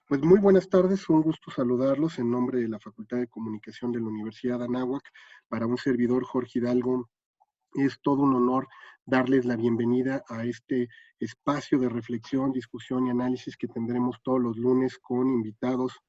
Pues muy buenas tardes, un gusto saludarlos en nombre de la Facultad de Comunicación de la Universidad de Anáhuac. Para un servidor, Jorge Hidalgo, es todo un honor darles la bienvenida a este espacio de reflexión, discusión y análisis que tendremos todos los lunes con invitados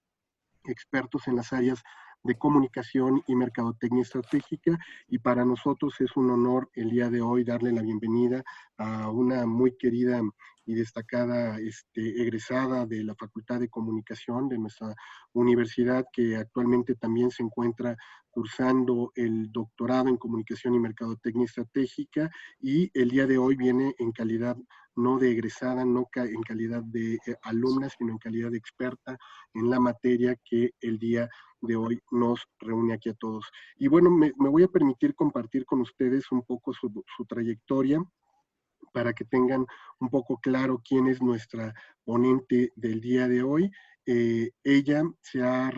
expertos en las áreas de comunicación y mercadotecnia estratégica, y para nosotros es un honor el día de hoy darle la bienvenida a una muy querida y destacada egresada de la Facultad de Comunicación de nuestra universidad, que actualmente también se encuentra cursando el doctorado en comunicación y mercadotecnia estratégica, y el día de hoy viene en calidad no de egresada, no en calidad de alumna, sino en calidad de experta en la materia que el día de hoy nos reúne aquí a todos. Y bueno, me voy a permitir compartir con ustedes un poco su trayectoria para que tengan un poco claro quién es nuestra ponente del día de hoy. Ella se ha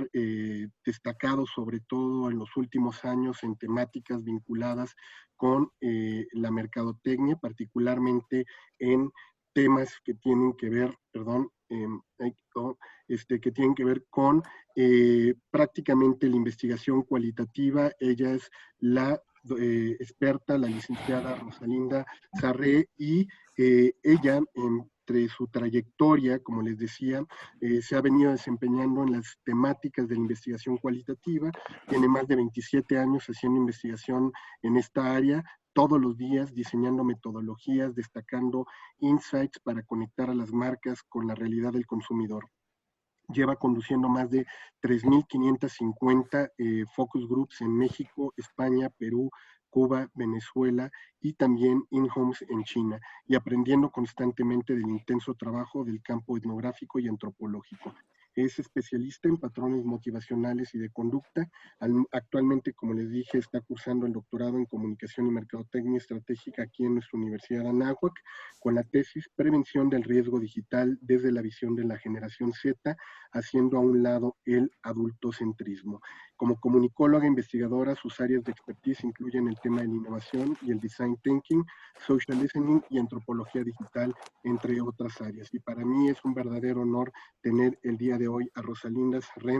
destacado sobre todo en los últimos años en temáticas vinculadas con la mercadotecnia, particularmente en temas que tienen que ver, perdón, que tienen que ver con prácticamente la investigación cualitativa. Ella es la experta, la licenciada Rosalinda Sarré, y ella, entre su trayectoria, como les decía, se ha venido desempeñando en las temáticas de la investigación cualitativa. Tiene más de 27 años haciendo investigación en esta área, todos los días diseñando metodologías, destacando insights para conectar a las marcas con la realidad del consumidor. Lleva conduciendo más de 3.550 focus groups en México, España, Perú, Cuba, Venezuela y también in-homes en China, y aprendiendo constantemente del intenso trabajo del campo etnográfico y antropológico. Es especialista en patrones motivacionales y de conducta. Actualmente, como les dije, está cursando el doctorado en comunicación y mercadotecnia estratégica aquí en nuestra Universidad de Anáhuac, con la tesis Prevención del riesgo digital desde la visión de la generación Z, haciendo a un lado el adultocentrismo. Como comunicóloga investigadora, sus áreas de expertise incluyen el tema de la innovación y el design thinking, social listening y antropología digital, entre otras áreas. Y para mí es un verdadero honor tener el día de hoy a Rosalinda Sarré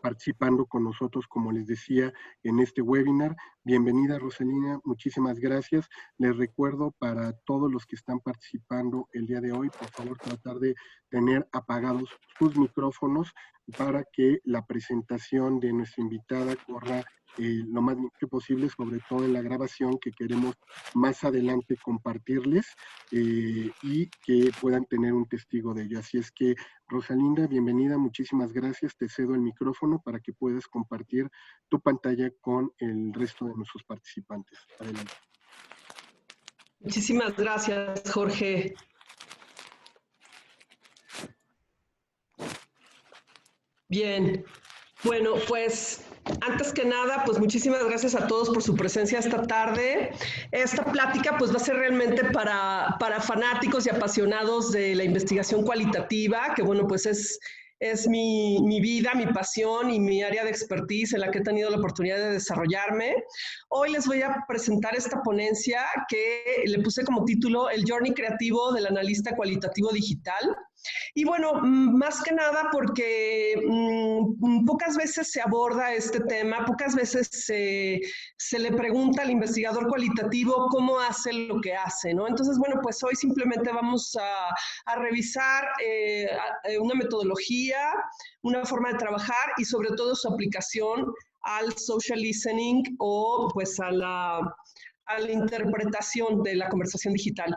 participando con nosotros, como les decía, en este webinar. Bienvenida, Rosalina, muchísimas gracias. Les recuerdo para todos los que están participando el día de hoy, por favor, tratar de tener apagados sus micrófonos para que la presentación de nuestra invitada corra lo más bien posible, sobre todo en la grabación que queremos más adelante compartirles, y que puedan tener un testigo de ello. Así es que, Rosalinda, bienvenida, muchísimas gracias. Te cedo el micrófono para que puedas compartir tu pantalla con el resto de nuestros participantes. Adelante. Muchísimas gracias, Jorge. Bien, bueno, pues antes que nada, pues muchísimas gracias a todos por su presencia esta tarde. Esta plática pues va a ser realmente para fanáticos y apasionados de la investigación cualitativa, que bueno, pues es mi vida, mi pasión y mi área de expertise en la que he tenido la oportunidad de desarrollarme. Hoy les voy a presentar esta ponencia que le puse como título El Journey Creativo del Analista Cualitativo Digital. Y bueno, más que nada porque pocas veces se aborda este tema, pocas veces se le pregunta al investigador cualitativo cómo hace lo que hace, ¿no? Entonces, bueno, pues hoy simplemente vamos a revisar una metodología, una forma de trabajar y sobre todo su aplicación al social listening o pues a la interpretación de la conversación digital.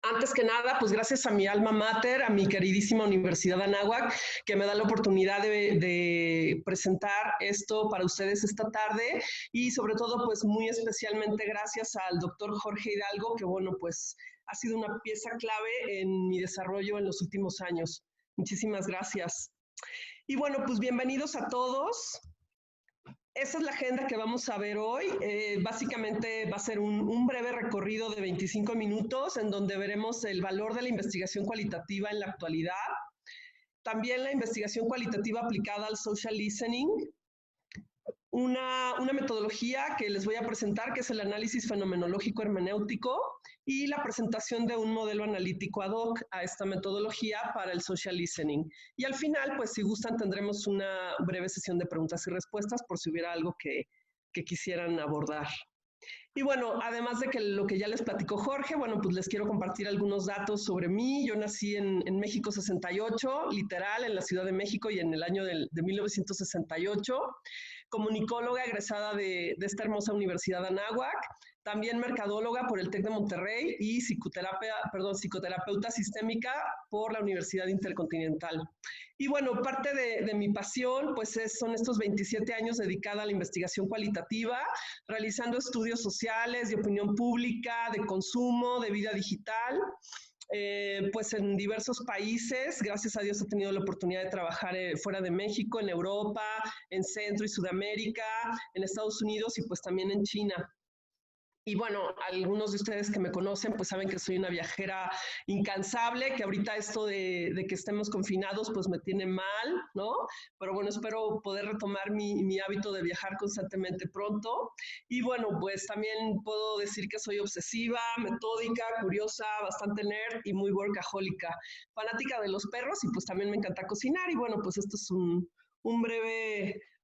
Antes que nada, pues gracias a mi alma mater, a mi queridísima Universidad de Anáhuac, que me da la oportunidad de presentar esto para ustedes esta tarde, y sobre todo, pues muy especialmente gracias al doctor Jorge Hidalgo, que bueno, pues ha sido una pieza clave en mi desarrollo en los últimos años. Muchísimas gracias. Y bueno, pues bienvenidos a todos. Esa es la agenda que vamos a ver hoy. Básicamente va a ser un breve recorrido de 25 minutos en donde veremos el valor de la investigación cualitativa en la actualidad, también la investigación cualitativa aplicada al social listening, una metodología que les voy a presentar que es el análisis fenomenológico hermenéutico, y la presentación de un modelo analítico ad hoc a esta metodología para el social listening. Y al final, pues si gustan, tendremos una breve sesión de preguntas y respuestas por si hubiera algo que quisieran abordar. Y bueno, además de que lo que ya les platicó Jorge, bueno, pues les quiero compartir algunos datos sobre mí. Yo nací en México 68, literal, en la Ciudad de México y en el año de 1968. Comunicóloga egresada de esta hermosa Universidad de Anáhuac, también mercadóloga por el TEC de Monterrey y psicoterapeuta sistémica por la Universidad Intercontinental. Y bueno, parte de mi pasión pues son estos 27 años dedicada a la investigación cualitativa, realizando estudios sociales, de opinión pública, de consumo, de vida digital, pues en diversos países. Gracias a Dios he tenido la oportunidad de trabajar fuera de México, en Europa, en Centro y Sudamérica, en Estados Unidos y pues también en China. Y bueno, algunos de ustedes que me conocen pues saben que soy una viajera incansable, que ahorita esto de que estemos confinados pues me tiene mal, ¿no? Pero bueno, espero poder retomar mi hábito de viajar constantemente pronto. Y bueno, pues también puedo decir que soy obsesiva, metódica, curiosa, bastante nerd y muy workahólica. Fanática de los perros y pues también me encanta cocinar. Y bueno, pues esto es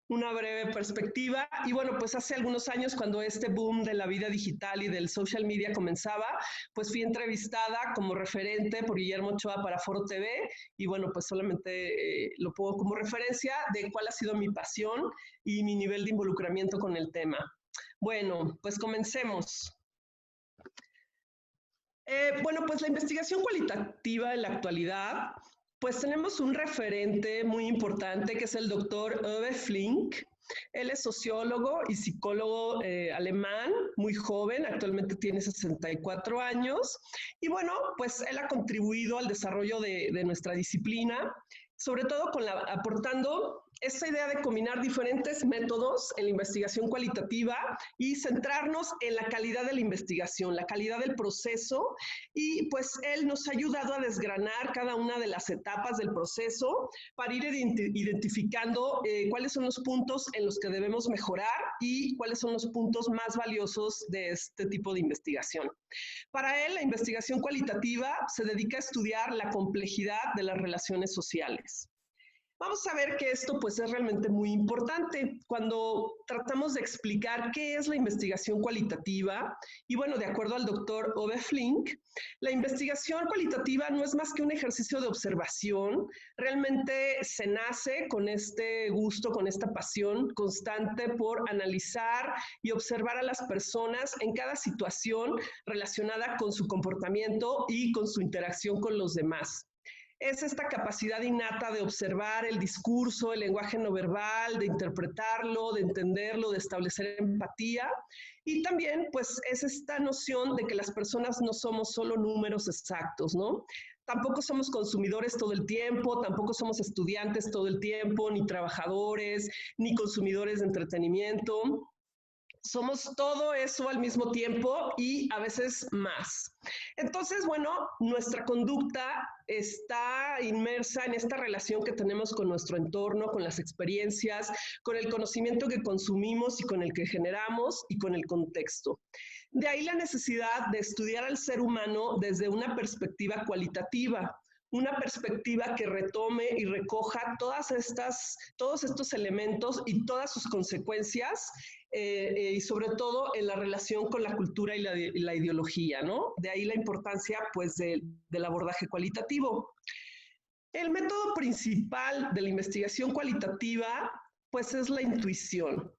una breve perspectiva. Y bueno, pues hace algunos años, cuando este boom de la vida digital y del social media comenzaba, pues fui entrevistada como referente por Guillermo Ochoa para Foro TV, y bueno, pues solamente lo pongo como referencia de cuál ha sido mi pasión y mi nivel de involucramiento con el tema. Bueno, pues comencemos. Bueno, pues la investigación cualitativa en la actualidad, pues tenemos un referente muy importante que es el doctor Uwe Flink. Él es sociólogo y psicólogo alemán, muy joven, actualmente tiene 64 años. Y bueno, pues él ha contribuido al desarrollo de nuestra disciplina, sobre todo aportando esta idea de combinar diferentes métodos en la investigación cualitativa y centrarnos en la calidad de la investigación, la calidad del proceso, y pues él nos ha ayudado a desgranar cada una de las etapas del proceso para ir identificando cuáles son los puntos en los que debemos mejorar y cuáles son los puntos más valiosos de este tipo de investigación. Para él, la investigación cualitativa se dedica a estudiar la complejidad de las relaciones sociales. Vamos a ver que esto pues es realmente muy importante cuando tratamos de explicar qué es la investigación cualitativa. Y bueno, de acuerdo al doctor Uwe Flink, la investigación cualitativa no es más que un ejercicio de observación. Realmente se nace con este gusto, con esta pasión constante por analizar y observar a las personas en cada situación relacionada con su comportamiento y con su interacción con los demás. Es esta capacidad innata de observar el discurso, el lenguaje no verbal, de interpretarlo, de entenderlo, de establecer empatía. Y también, pues, es esta noción de que las personas no somos solo números exactos, ¿no? Tampoco somos consumidores todo el tiempo, tampoco somos estudiantes todo el tiempo, ni trabajadores, ni consumidores de entretenimiento. Somos todo eso al mismo tiempo y a veces más. Entonces, bueno, nuestra conducta está inmersa en esta relación que tenemos con nuestro entorno, con las experiencias, con el conocimiento que consumimos y con el que generamos y con el contexto. De ahí la necesidad de estudiar al ser humano desde una perspectiva cualitativa, una perspectiva que retome y recoja todos estos elementos y todas sus consecuencias, y sobre todo en la relación con la cultura y la ideología, ¿no? De ahí la importancia, pues, del abordaje cualitativo. El método principal de la investigación cualitativa, pues, es la intuición.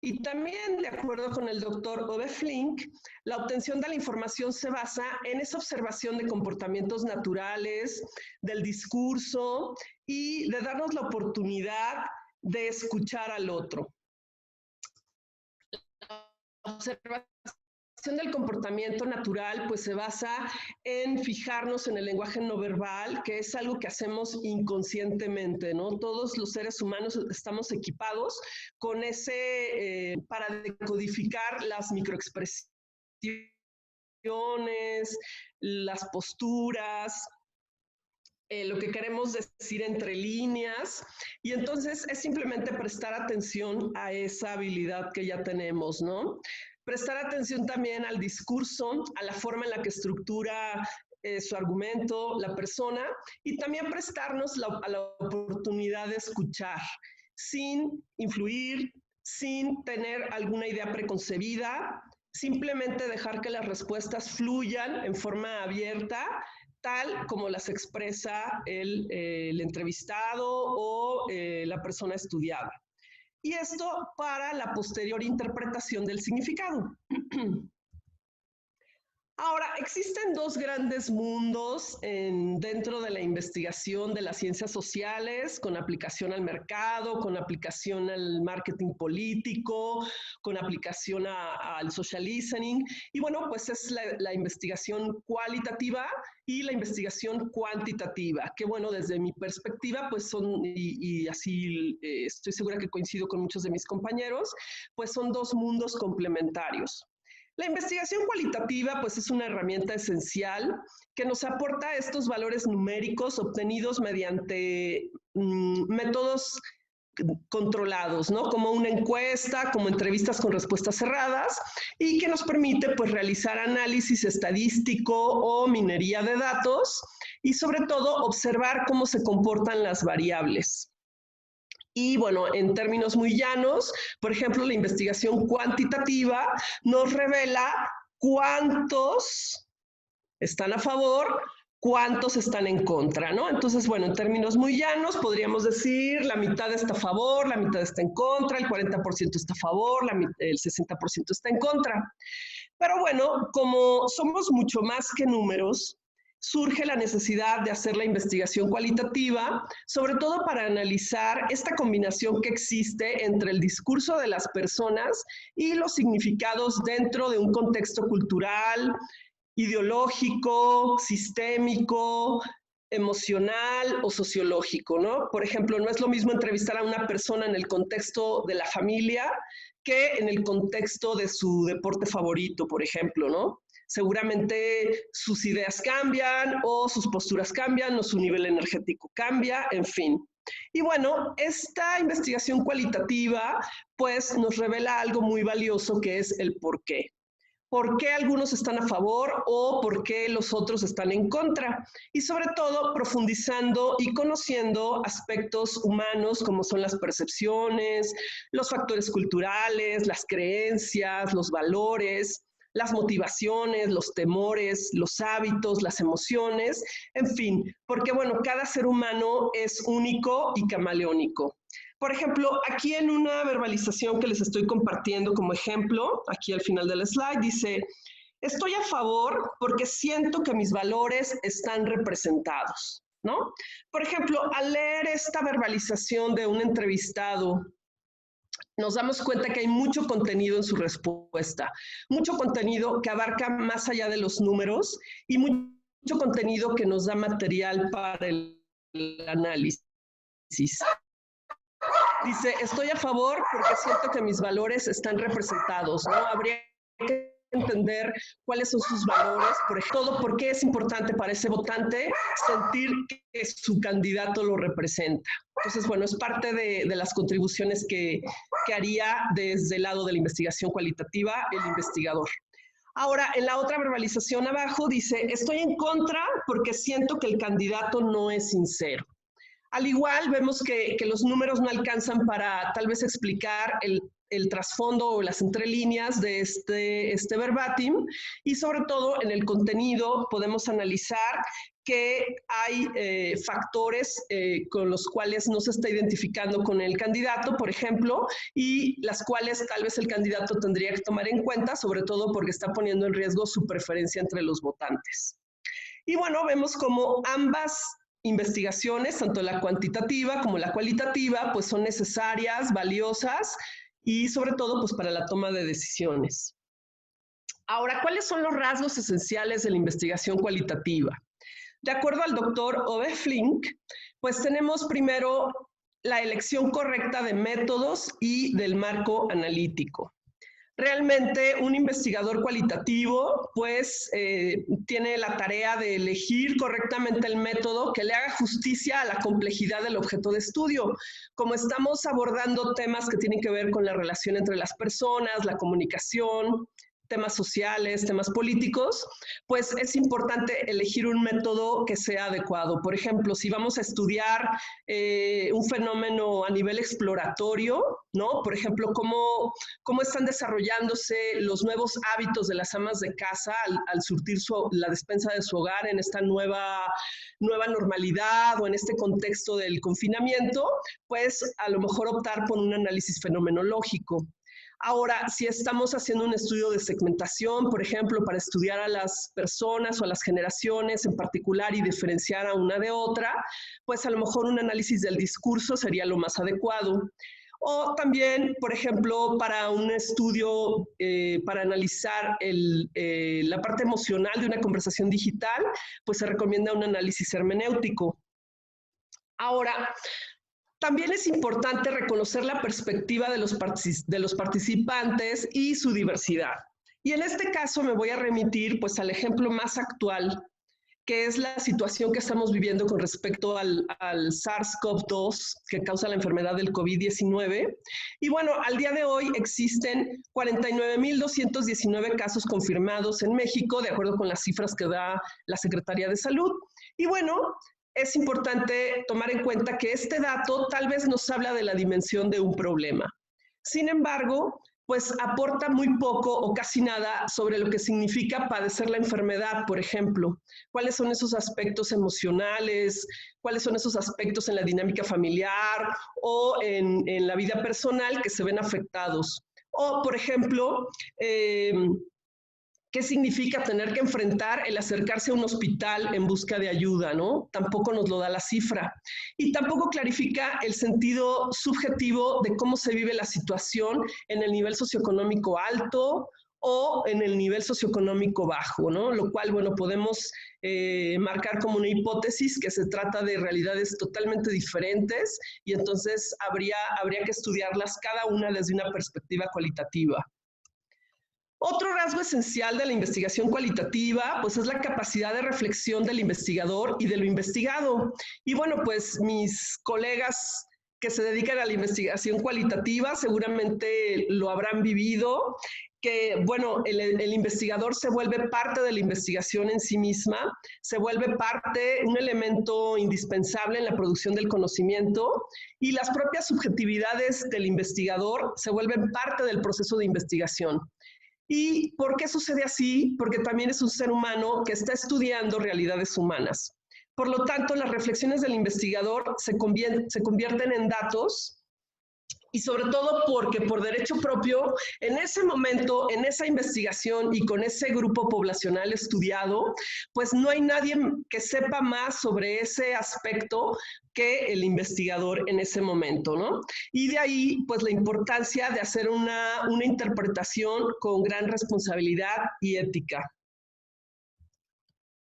Y también, de acuerdo con el doctor Uwe Flink, la obtención de la información se basa en esa observación de comportamientos naturales, del discurso y de darnos la oportunidad de escuchar al otro. La observación del comportamiento natural pues se basa en fijarnos en el lenguaje no verbal, que es algo que hacemos inconscientemente, ¿no? Todos los seres humanos estamos equipados con ese, para decodificar las microexpresiones, las posturas, lo que queremos decir entre líneas, y entonces es simplemente prestar atención a esa habilidad que ya tenemos, ¿no? prestar atención también al discurso, a la forma en la que estructura su argumento la persona, y también prestarnos a la oportunidad de escuchar, sin influir, sin tener alguna idea preconcebida, simplemente dejar que las respuestas fluyan en forma abierta, tal como las expresa el entrevistado o la persona estudiada. Y esto para la posterior interpretación del significado. Ahora, existen dos grandes mundos dentro de la investigación de las ciencias sociales, con aplicación al mercado, con aplicación al marketing político, con aplicación al social listening. Y bueno, pues es la investigación cualitativa y la investigación cuantitativa, que bueno, desde mi perspectiva, pues son, y así estoy segura que coincido con muchos de mis compañeros, pues son dos mundos complementarios. La investigación cualitativa, pues, es una herramienta esencial que nos aporta estos valores numéricos obtenidos mediante métodos controlados, ¿no? Como una encuesta, como entrevistas con respuestas cerradas, y que nos permite, pues, realizar análisis estadístico o minería de datos y, sobre todo, observar cómo se comportan las variables. Y bueno, en términos muy llanos, por ejemplo, la investigación cuantitativa nos revela cuántos están a favor, cuántos están en contra, ¿no? Entonces, bueno, en términos muy llanos podríamos decir la mitad está a favor, la mitad está en contra, el 40% está a favor, el 60% está en contra. Pero bueno, como somos mucho más que números, surge la necesidad de hacer la investigación cualitativa, sobre todo para analizar esta combinación que existe entre el discurso de las personas y los significados dentro de un contexto cultural, ideológico, sistémico, emocional o sociológico, ¿no? Por ejemplo, no es lo mismo entrevistar a una persona en el contexto de la familia que en el contexto de su deporte favorito, por ejemplo, ¿no? Seguramente sus ideas cambian o sus posturas cambian o su nivel energético cambia, en fin. Y bueno, esta investigación cualitativa pues nos revela algo muy valioso que es el por qué. ¿Por qué algunos están a favor o por qué los otros están en contra? Y sobre todo profundizando y conociendo aspectos humanos como son las percepciones, los factores culturales, las creencias, los valores, las motivaciones, los temores, los hábitos, las emociones, en fin, porque bueno, cada ser humano es único y camaleónico. Por ejemplo, aquí en una verbalización que les estoy compartiendo como ejemplo, aquí al final del slide, dice, estoy a favor porque siento que mis valores están representados, ¿no? Por ejemplo, al leer esta verbalización de un entrevistado, nos damos cuenta que hay mucho contenido en su respuesta, mucho contenido que abarca más allá de los números y mucho contenido que nos da material para el análisis. Dice, estoy a favor porque siento que mis valores están representados, ¿no? Habría que entender cuáles son sus valores, por qué es importante para ese votante sentir que su candidato lo representa. Entonces, bueno, es parte de las contribuciones que haría desde el lado de la investigación cualitativa el investigador. Ahora, en la otra verbalización abajo dice, estoy en contra porque siento que el candidato no es sincero. Al igual, vemos que los números no alcanzan para tal vez explicar el trasfondo o las entrelíneas de este verbatim, y sobre todo en el contenido podemos analizar que hay factores con los cuales no se está identificando con el candidato, por ejemplo, y las cuales tal vez el candidato tendría que tomar en cuenta, sobre todo porque está poniendo en riesgo su preferencia entre los votantes. Y bueno, vemos como ambas investigaciones, tanto la cuantitativa como la cualitativa, pues son necesarias, valiosas y sobre todo pues para la toma de decisiones. Ahora, ¿cuáles son los rasgos esenciales de la investigación cualitativa? De acuerdo al doctor Ove Flink, pues tenemos primero la elección correcta de métodos y del marco analítico. Realmente un investigador cualitativo pues tiene la tarea de elegir correctamente el método que le haga justicia a la complejidad del objeto de estudio. Como estamos abordando temas que tienen que ver con la relación entre las personas, la comunicación, temas sociales, temas políticos, pues es importante elegir un método que sea adecuado. Por ejemplo, si vamos a estudiar un fenómeno a nivel exploratorio, ¿no? Por ejemplo, cómo están desarrollándose los nuevos hábitos de las amas de casa al surtir la despensa de su hogar en esta nueva normalidad o en este contexto del confinamiento, pues a lo mejor optar por un análisis fenomenológico. Ahora, si estamos haciendo un estudio de segmentación, por ejemplo, para estudiar a las personas o a las generaciones en particular y diferenciar a una de otra, pues a lo mejor un análisis del discurso sería lo más adecuado. O también, por ejemplo, para un estudio, para analizar la parte emocional de una conversación digital, pues se recomienda un análisis hermenéutico. Ahora, también es importante reconocer la perspectiva de los participantes y su diversidad. Y en este caso me voy a remitir pues al ejemplo más actual, que es la situación que estamos viviendo con respecto al SARS-CoV-2 que causa la enfermedad del COVID-19. Y bueno, al día de hoy existen 49.219 casos confirmados en México, de acuerdo con las cifras que da la Secretaría de Salud. Y bueno, es importante tomar en cuenta que este dato tal vez nos habla de la dimensión de un problema. Sin embargo, pues aporta muy poco o casi nada sobre lo que significa padecer la enfermedad, por ejemplo. ¿Cuáles son esos aspectos emocionales? ¿Cuáles son esos aspectos en la dinámica familiar o en la vida personal que se ven afectados? O, por ejemplo, ¿qué significa tener que enfrentar el acercarse a un hospital en busca de ayuda, ¿no? Tampoco nos lo da la cifra. Y tampoco clarifica el sentido subjetivo de cómo se vive la situación en el nivel socioeconómico alto o en el nivel socioeconómico bajo, ¿no? Lo cual, bueno, podemos marcar como una hipótesis que se trata de realidades totalmente diferentes y entonces habría que estudiarlas cada una desde una perspectiva cualitativa. Otro rasgo esencial de la investigación cualitativa, pues es la capacidad de reflexión del investigador y de lo investigado. Y bueno, pues mis colegas que se dedican a la investigación cualitativa seguramente lo habrán vivido, que bueno, el investigador se vuelve parte de la investigación en sí misma, se vuelve parte, un elemento indispensable en la producción del conocimiento y las propias subjetividades del investigador se vuelven parte del proceso de investigación. ¿Y por qué sucede así? Porque también es un ser humano que está estudiando realidades humanas. Por lo tanto, las reflexiones del investigador se convierten en datos y sobre todo porque por derecho propio, en ese momento, en esa investigación y con ese grupo poblacional estudiado, pues no hay nadie que sepa más sobre ese aspecto que el investigador en ese momento, ¿no? Y de ahí, pues la importancia de hacer una interpretación con gran responsabilidad y ética.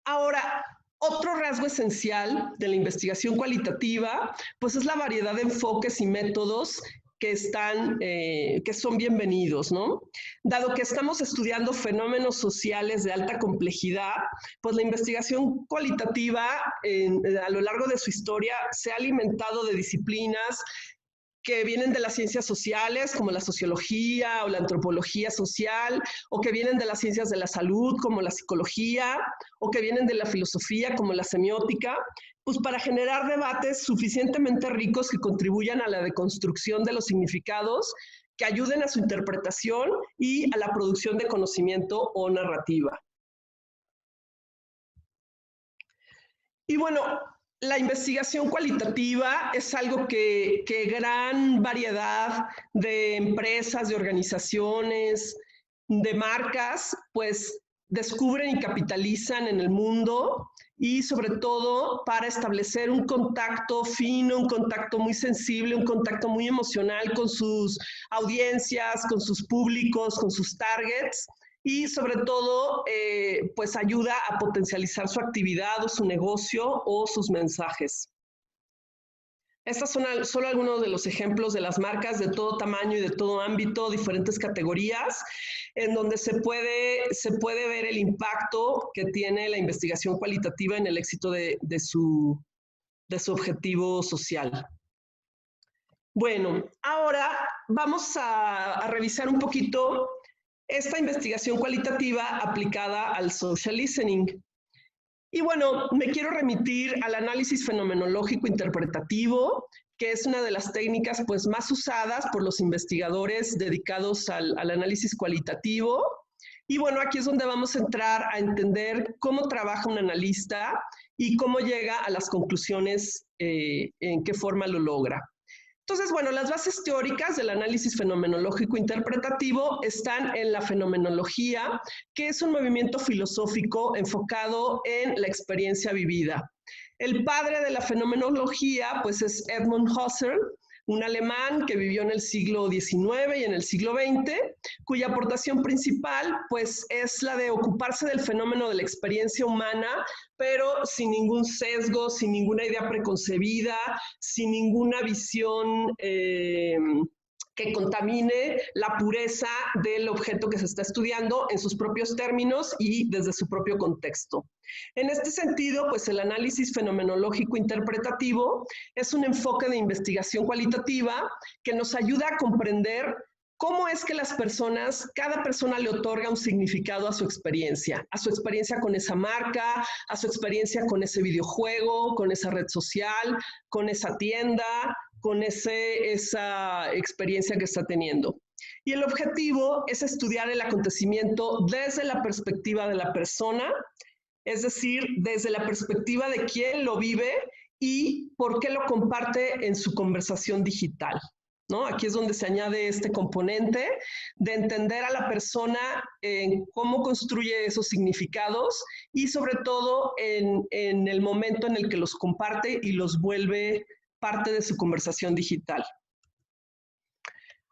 Ahora, otro rasgo esencial de la investigación cualitativa, pues es la variedad de enfoques y métodos que son bienvenidos, ¿no? Dado que estamos estudiando fenómenos sociales de alta complejidad, pues la investigación cualitativa a lo largo de su historia se ha alimentado de disciplinas que vienen de las ciencias sociales, como la sociología o la antropología social, o que vienen de las ciencias de la salud, como la psicología, o que vienen de la filosofía, como la semiótica, pues para generar debates suficientemente ricos que contribuyan a la deconstrucción de los significados, que ayuden a su interpretación y a la producción de conocimiento o narrativa. Y bueno, la investigación cualitativa es algo que gran variedad de empresas, de organizaciones, de marcas, pues descubren y capitalizan en el mundo y sobre todo para establecer un contacto fino, un contacto muy sensible, un contacto muy emocional con sus audiencias, con sus públicos, con sus targets y sobre todo pues ayuda a potencializar su actividad o su negocio o sus mensajes. Estos son solo algunos de los ejemplos de las marcas de todo tamaño y de todo ámbito, diferentes categorías, en donde se puede ver el impacto que tiene la investigación cualitativa en el éxito de su objetivo social. Bueno, ahora vamos a revisar un poquito esta investigación cualitativa aplicada al social listening. Y bueno, me quiero remitir al análisis fenomenológico interpretativo, que es una de las técnicas pues, más usadas por los investigadores dedicados al análisis cualitativo. Y bueno, aquí es donde vamos a entrar a entender cómo trabaja un analista y cómo llega a las conclusiones, en qué forma lo logra. Entonces, bueno, las bases teóricas del análisis fenomenológico interpretativo están en la fenomenología, que es un movimiento filosófico enfocado en la experiencia vivida. El padre de la fenomenología, pues, es Edmund Husserl, un alemán que vivió en el siglo XIX y en el siglo XX, cuya aportación principal pues, es la de ocuparse del fenómeno de la experiencia humana, pero sin ningún sesgo, sin ninguna idea preconcebida, sin ninguna visión que contamine la pureza del objeto que se está estudiando en sus propios términos y desde su propio contexto. En este sentido, pues el análisis fenomenológico interpretativo es un enfoque de investigación cualitativa que nos ayuda a comprender cómo es que las personas, cada persona le otorga un significado a su experiencia con esa marca, a su experiencia con ese videojuego, con esa red social, con esa tienda, con esa experiencia que está teniendo. Y el objetivo es estudiar el acontecimiento desde la perspectiva de la persona, es decir, desde la perspectiva de quién lo vive y por qué lo comparte en su conversación digital, ¿no? Aquí es donde se añade este componente de entender a la persona en cómo construye esos significados y sobre todo en el momento en el que los comparte y los vuelve parte de su conversación digital.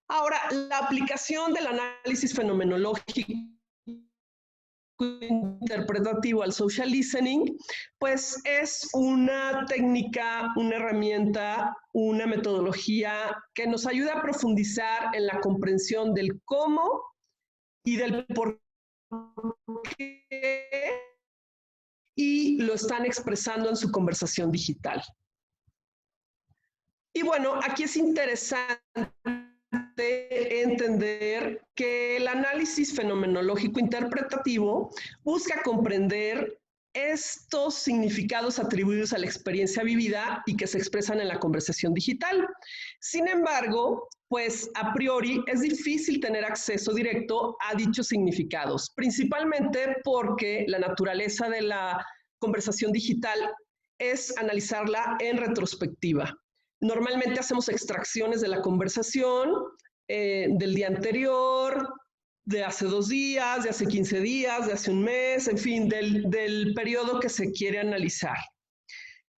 Ahora, la aplicación del análisis fenomenológico interpretativo al social listening, pues es una técnica, una herramienta, una metodología que nos ayuda a profundizar en la comprensión del cómo y del por qué y lo están expresando en su conversación digital. Y bueno, aquí es interesante entender que el análisis fenomenológico interpretativo busca comprender estos significados atribuidos a la experiencia vivida y que se expresan en la conversación digital. Sin embargo, pues a priori es difícil tener acceso directo a dichos significados, principalmente porque la naturaleza de la conversación digital es analizarla en retrospectiva. Normalmente hacemos extracciones de la conversación del día anterior, de hace 2 días, de hace 15 días, de hace un mes, en fin, del periodo que se quiere analizar.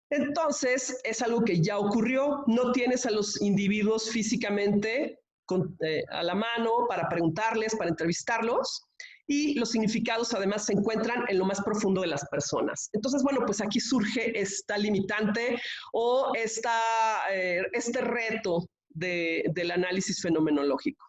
Entonces, es algo que ya ocurrió, no tienes a los individuos físicamente a la mano para preguntarles, para entrevistarlos, y los significados además se encuentran en lo más profundo de las personas. Entonces, bueno, pues aquí surge esta limitante o este reto del análisis fenomenológico.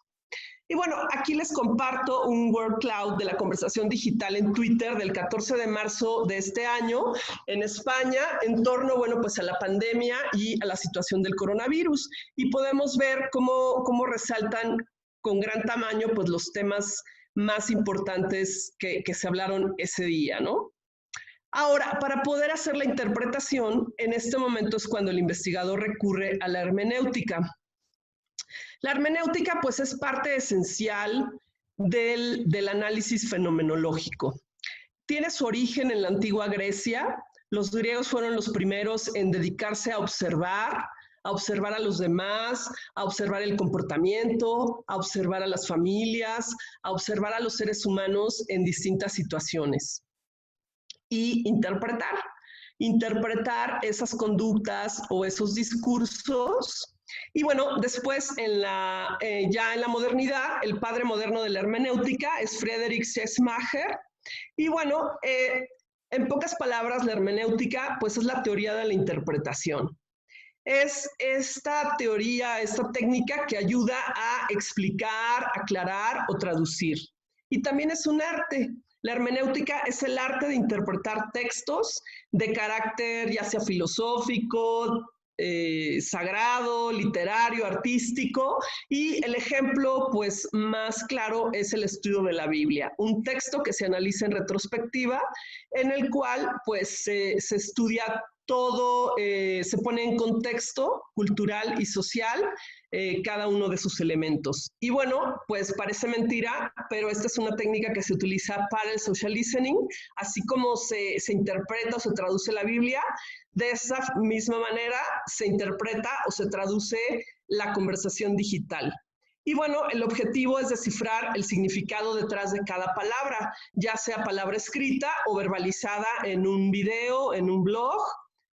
Y bueno, aquí les comparto un word cloud de la conversación digital en Twitter del 14 de marzo de este año en España en torno, bueno, pues a la pandemia y a la situación del coronavirus. Y podemos ver cómo resaltan con gran tamaño pues los temas más importantes que se hablaron ese día, ¿no? Ahora, para poder hacer la interpretación, en este momento es cuando el investigador recurre a la hermenéutica. La hermenéutica, pues, es parte esencial del análisis fenomenológico. Tiene su origen en la antigua Grecia. Los griegos fueron los primeros en dedicarse a observar a los demás, a observar el comportamiento, a observar a las familias, a observar a los seres humanos en distintas situaciones. Y interpretar esas conductas o esos discursos. Y bueno, después ya en la modernidad, el padre moderno de la hermenéutica es Friedrich Schleiermacher. Y bueno, en pocas palabras, la hermenéutica pues es la teoría de la interpretación. es esta teoría, esta técnica que ayuda a explicar, aclarar o traducir. Y también es un arte. La hermenéutica es el arte de interpretar textos de carácter ya sea filosófico, sagrado, literario, artístico, y el ejemplo pues más claro es el estudio de la Biblia, un texto que se analiza en retrospectiva, en el cual pues se estudia todo, se pone en contexto cultural y social cada uno de sus elementos. Y bueno, pues parece mentira, pero esta es una técnica que se utiliza para el social listening, así como se interpreta o se traduce la Biblia, de esa misma manera se interpreta o se traduce la conversación digital. Y bueno, el objetivo es descifrar el significado detrás de cada palabra, ya sea palabra escrita o verbalizada en un video, en un blog,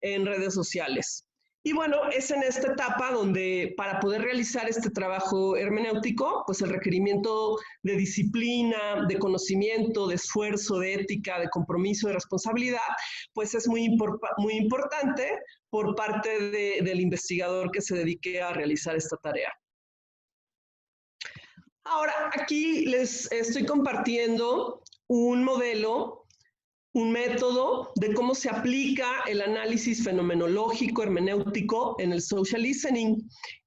en redes sociales. Y bueno, es en esta etapa donde para poder realizar este trabajo hermenéutico, pues el requerimiento de disciplina, de conocimiento, de esfuerzo, de ética, de compromiso, de responsabilidad, pues es muy importante por parte del investigador que se dedique a realizar esta tarea. Ahora, aquí les estoy compartiendo un modelo, un método de cómo se aplica el análisis fenomenológico hermenéutico en el social listening.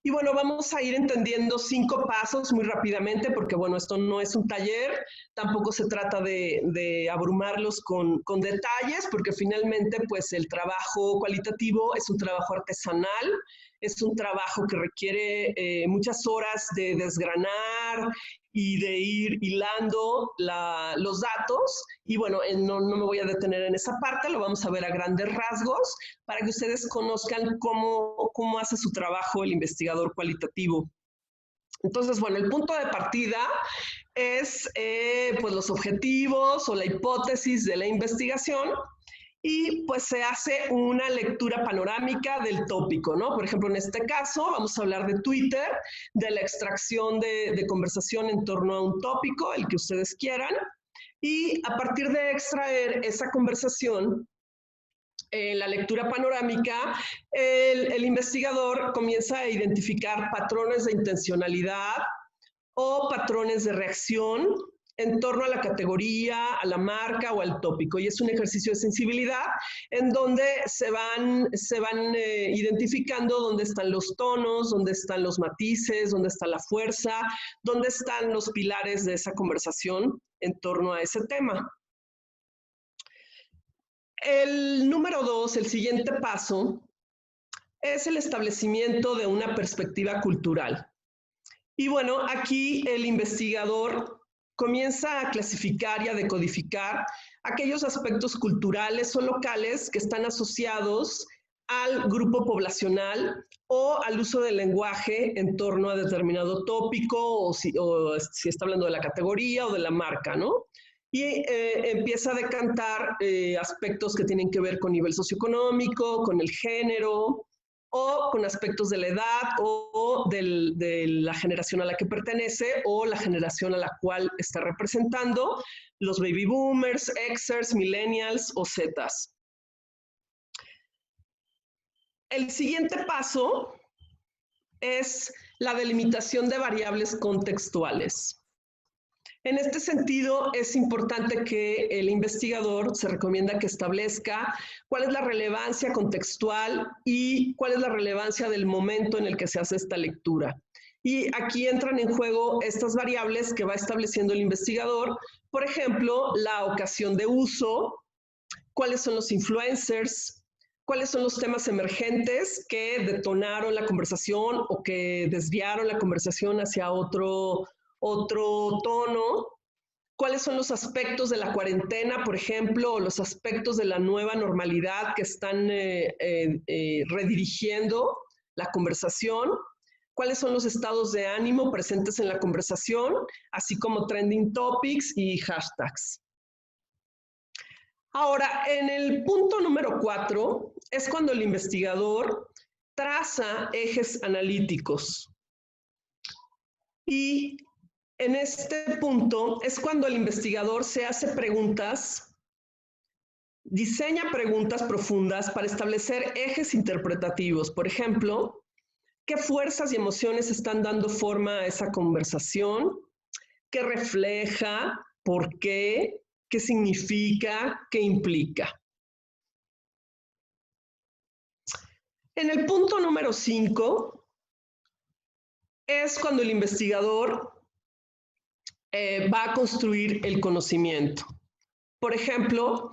Y bueno, vamos a ir entendiendo 5 pasos muy rápidamente, porque bueno, esto no es un taller, tampoco se trata de abrumarlos con detalles, porque finalmente pues el trabajo cualitativo es un trabajo artesanal, es un trabajo que requiere muchas horas de desgranar y de ir hilando los datos. Y bueno, no me voy a detener en esa parte, lo vamos a ver a grandes rasgos para que ustedes conozcan cómo hace su trabajo el investigador cualitativo. Entonces, bueno, el punto de partida es pues los objetivos o la hipótesis de la investigación, y pues se hace una lectura panorámica del tópico, ¿no? Por ejemplo, en este caso vamos a hablar de Twitter, de la extracción de conversación en torno a un tópico, el que ustedes quieran, y a partir de extraer esa conversación, en la lectura panorámica, el investigador comienza a identificar patrones de intencionalidad o patrones de reacción en torno a la categoría, a la marca o al tópico. Y es un ejercicio de sensibilidad en donde se van identificando dónde están los tonos, dónde están los matices, dónde está la fuerza, dónde están los pilares de esa conversación en torno a ese tema. El número 2, el siguiente paso, es el establecimiento de una perspectiva cultural. Y bueno, aquí el investigador comienza a clasificar y a decodificar aquellos aspectos culturales o locales que están asociados al grupo poblacional o al uso del lenguaje en torno a determinado tópico, o si está hablando de la categoría o de la marca, ¿no? Y empieza a decantar aspectos que tienen que ver con nivel socioeconómico, con el género, o con aspectos de la edad o de la generación a la que pertenece o la generación a la cual está representando, los baby boomers, Xers, millennials o Zetas. El siguiente paso es la delimitación de variables contextuales. En este sentido, es importante que el investigador se recomienda que establezca cuál es la relevancia contextual y cuál es la relevancia del momento en el que se hace esta lectura. Y aquí entran en juego estas variables que va estableciendo el investigador, por ejemplo, la ocasión de uso, cuáles son los influencers, cuáles son los temas emergentes que detonaron la conversación o que desviaron la conversación hacia otro tono, cuáles son los aspectos de la cuarentena, por ejemplo, o los aspectos de la nueva normalidad que están redirigiendo la conversación, cuáles son los estados de ánimo presentes en la conversación, así como trending topics y hashtags. Ahora, en el punto número 4 es cuando el investigador traza ejes analíticos. Y en este punto es cuando el investigador se hace preguntas diseña preguntas profundas para establecer ejes interpretativos. Por ejemplo, ¿qué fuerzas y emociones están dando forma a esa conversación? ¿Qué refleja? ¿Por qué? ¿Qué significa? ¿Qué implica? En el punto número 5 es cuando el investigador va a construir el conocimiento. Por ejemplo,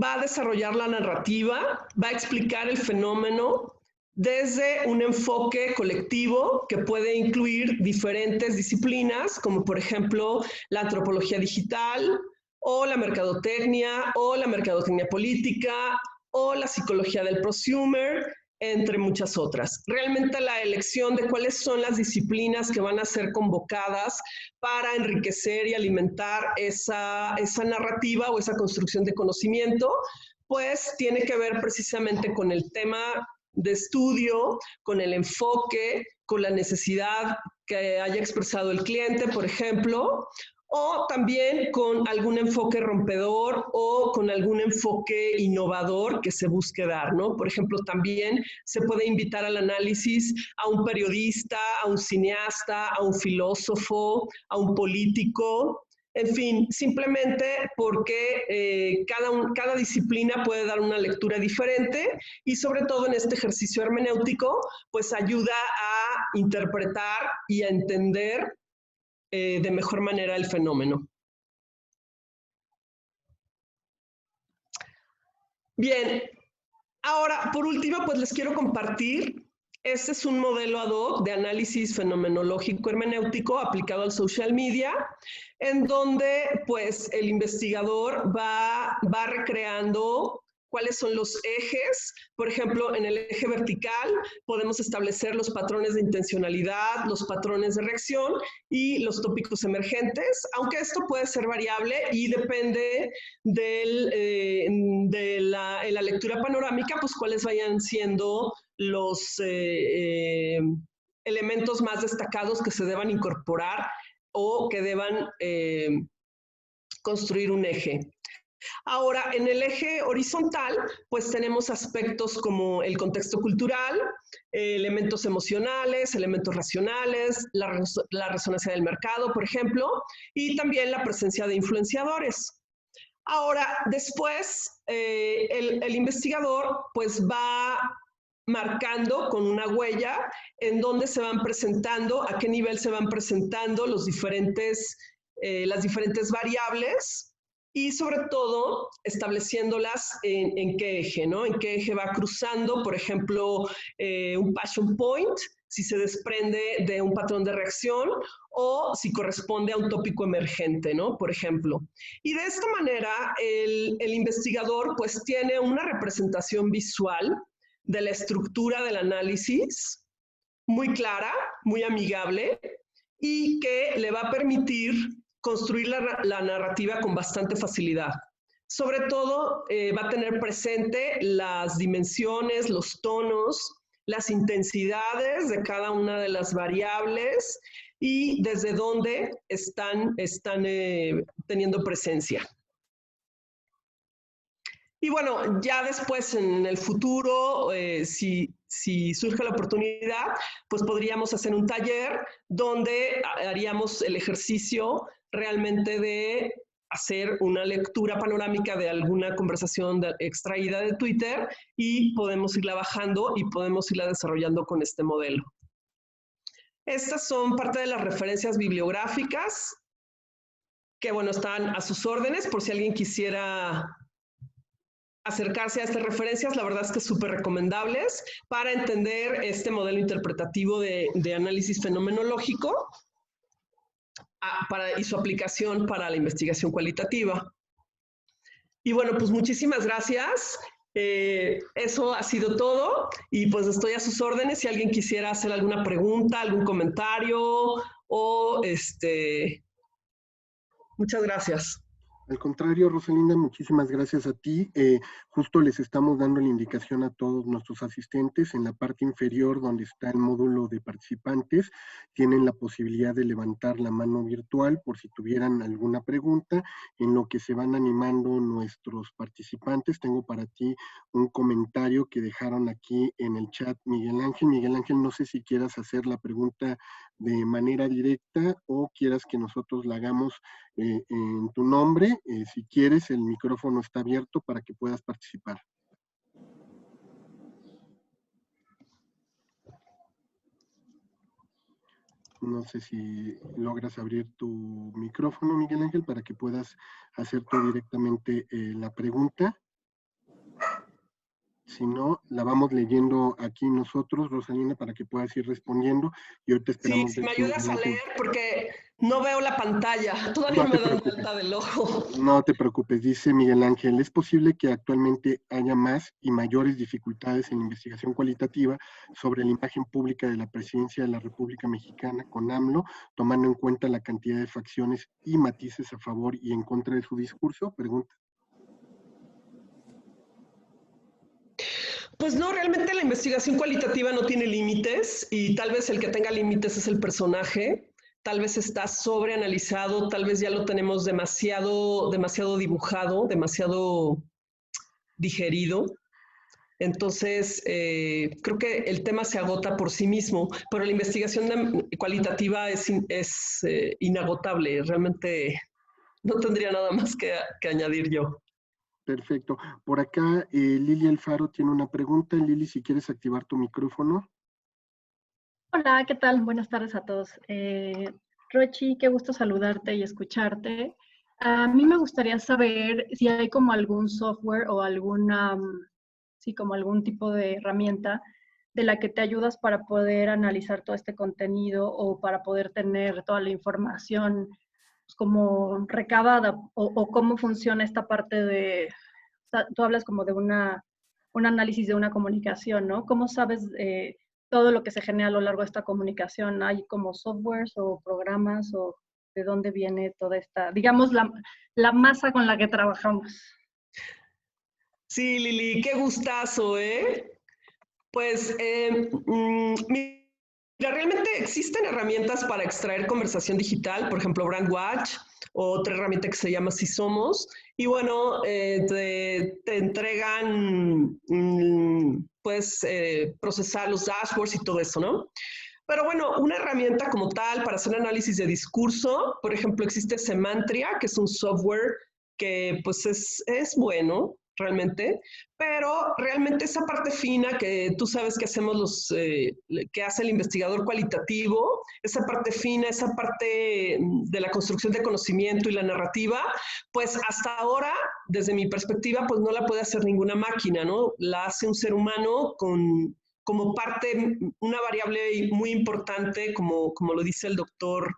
va a desarrollar la narrativa, va a explicar el fenómeno desde un enfoque colectivo que puede incluir diferentes disciplinas, como por ejemplo la antropología digital, o la mercadotecnia política, o la psicología del prosumer, entre muchas otras. Realmente la elección de cuáles son las disciplinas que van a ser convocadas para enriquecer y alimentar esa narrativa o esa construcción de conocimiento, pues tiene que ver precisamente con el tema de estudio, con el enfoque, con la necesidad que haya expresado el cliente, por ejemplo, o también con algún enfoque rompedor o con algún enfoque innovador que se busque dar, ¿no? Por ejemplo, también se puede invitar al análisis a un periodista, a un cineasta, a un filósofo, a un político, en fin, simplemente porque cada disciplina puede dar una lectura diferente y sobre todo en este ejercicio hermenéutico, pues ayuda a interpretar y a entender de mejor manera el fenómeno. Bien, ahora, por último, pues les quiero compartir. Este es un modelo ad hoc de análisis fenomenológico hermenéutico aplicado al social media, en donde pues el investigador va recreando cuáles son los ejes. Por ejemplo, en el eje vertical podemos establecer los patrones de intencionalidad, los patrones de reacción y los tópicos emergentes, aunque esto puede ser variable y depende de la lectura panorámica, pues cuáles vayan siendo los elementos más destacados que se deban incorporar o que deban construir un eje. Ahora, en el eje horizontal, pues tenemos aspectos como el contexto cultural, elementos emocionales, elementos racionales, la resonancia del mercado, por ejemplo, y también la presencia de influenciadores. Ahora, después, el investigador pues va marcando con una huella en dónde se van presentando, a qué nivel se van presentando las diferentes variables y sobre todo estableciéndolas en qué eje, ¿no? En qué eje va cruzando, por ejemplo, un passion point, si se desprende de un patrón de reacción o si corresponde a un tópico emergente, ¿no? Por ejemplo. Y de esta manera, el investigador pues tiene una representación visual de la estructura del análisis muy clara, muy amigable y que le va a permitir construir la narrativa con bastante facilidad. Sobre todo, va a tener presente las dimensiones, los tonos, las intensidades de cada una de las variables y desde dónde están teniendo presencia. Y bueno, ya después en el futuro, si surge la oportunidad, pues podríamos hacer un taller donde haríamos el ejercicio realmente de hacer una lectura panorámica de alguna conversación extraída de Twitter y podemos irla bajando y podemos irla desarrollando con este modelo. Estas son parte de las referencias bibliográficas que, bueno, están a sus órdenes por si alguien quisiera acercarse a estas referencias. La verdad es que súper recomendables para entender este modelo interpretativo de análisis fenomenológico y su aplicación para la investigación cualitativa. Y bueno, pues muchísimas gracias. Eso ha sido todo y pues estoy a sus órdenes si alguien quisiera hacer alguna pregunta, algún comentario o muchas gracias. Al contrario, Rosalinda, muchísimas gracias a ti. Justo les estamos dando la indicación a todos nuestros asistentes. En la parte inferior, donde está el módulo de participantes, tienen la posibilidad de levantar la mano virtual por si tuvieran alguna pregunta. En lo que se van animando nuestros participantes, tengo para ti un comentario que dejaron aquí en el chat Miguel Ángel. Miguel Ángel, no sé si quieras hacer la pregunta de manera directa o quieras que nosotros la hagamos en tu nombre. Si quieres, el micrófono está abierto para que puedas participar. No sé si logras abrir tu micrófono, Miguel Ángel, para que puedas hacer tú directamente la pregunta. Si no, la vamos leyendo aquí nosotros, Rosalinda, para que puedas ir respondiendo. Y ahorita Sí, esperamos si ver me si ayudas Miguel a Ángel... leer porque no veo la pantalla, todavía No no te me dan preocupes. vuelta del ojo. No te preocupes, dice Miguel Ángel, es posible que actualmente haya más y mayores dificultades en la investigación cualitativa sobre la imagen pública de la presidencia de la República Mexicana con AMLO, tomando en cuenta la cantidad de facciones y matices a favor y en contra de su discurso. Pregunta. Pues no, realmente la investigación cualitativa no tiene límites y tal vez el que tenga límites es el personaje, tal vez está sobreanalizado, tal vez ya lo tenemos demasiado, demasiado dibujado, demasiado digerido. Entonces, creo que el tema se agota por sí mismo, pero la investigación cualitativa es inagotable. Realmente no tendría nada más que añadir yo. Perfecto. Por acá, Lili Alfaro tiene una pregunta. Lili, si quieres activar tu micrófono. Hola, ¿qué tal? Buenas tardes a todos. Rochi, qué gusto saludarte y escucharte. A mí me gustaría saber si hay como algún software o alguna, sí, como algún tipo de herramienta de la que te ayudas para poder analizar todo este contenido o para poder tener toda la información pues, como recabada o cómo funciona esta parte de, o sea, tú hablas como de un análisis de una comunicación, ¿no? ¿Cómo sabes todo lo que se genera a lo largo de esta comunicación? ¿Hay como softwares o programas o de dónde viene toda esta, digamos, la masa con la que trabajamos? Sí, Lili, qué gustazo, ¿eh? Pues, mira, realmente existen herramientas para extraer conversación digital, por ejemplo, Brandwatch, o otra herramienta que se llama Si Somos, y bueno, te entregan, pues, procesar los dashboards y todo eso, ¿no? Pero bueno, una herramienta como tal para hacer análisis de discurso, por ejemplo, existe Semantria, que es un software que pues es bueno realmente, pero realmente esa parte fina que tú sabes que hacemos que hace el investigador cualitativo, esa parte fina, esa parte de la construcción de conocimiento y la narrativa, pues hasta ahora, desde mi perspectiva, pues no la puede hacer ninguna máquina, ¿no? La hace un ser humano como parte, una variable muy importante, como lo dice el doctor